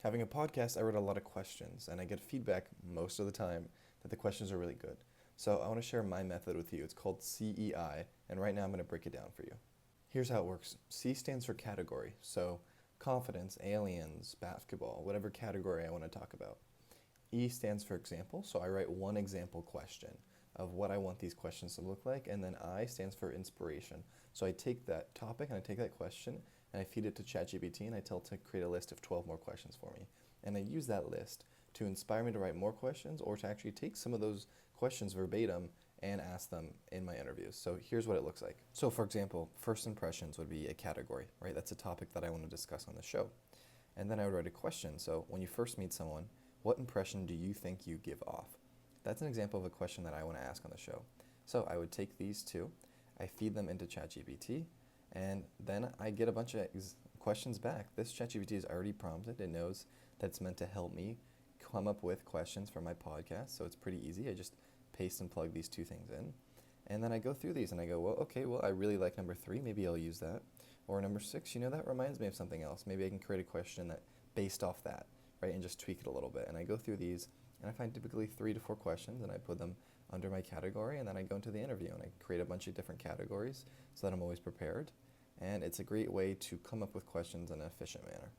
Having a podcast, I read a lot of questions, and I get feedback most of the time that the questions are really good. So I want to share my method with you. It's called CEI, and right now I'm going to break it down for you. Here's how it works. C stands for category, so confidence, aliens, basketball, whatever category I want to talk about. E stands for example, so I write one example question of what I want these questions to look like, and then I stands for inspiration. So I take that topic and I take that question and I feed it to ChatGPT and I tell it to create a list of 12 more questions for me. And I use that list to inspire me to write more questions or to actually take some of those questions verbatim and ask them in my interviews. So here's what it looks like. So for example, first impressions would be a category, right? That's a topic that I want to discuss on the show. And then I would write a question. So when you first meet someone, what impression do you think you give off? That's an example of a question that I want to ask on the show. So I would take these two, I feed them into ChatGPT, and then I get a bunch of questions back. This ChatGPT is already prompted. It knows that it's meant to help me come up with questions for my podcast, so it's pretty easy. I just paste and plug these two things in. And then I go through these and I go, well, okay, well, I really like number 3. Maybe I'll use that. Or number 6, that reminds me of something else. Maybe I can create a question that based off that, right, and just tweak it a little bit. And I go through these and I find typically 3 to 4 questions and I put them under my category, and then I go into the interview and I create a bunch of different categories so that I'm always prepared. And it's a great way to come up with questions in an efficient manner.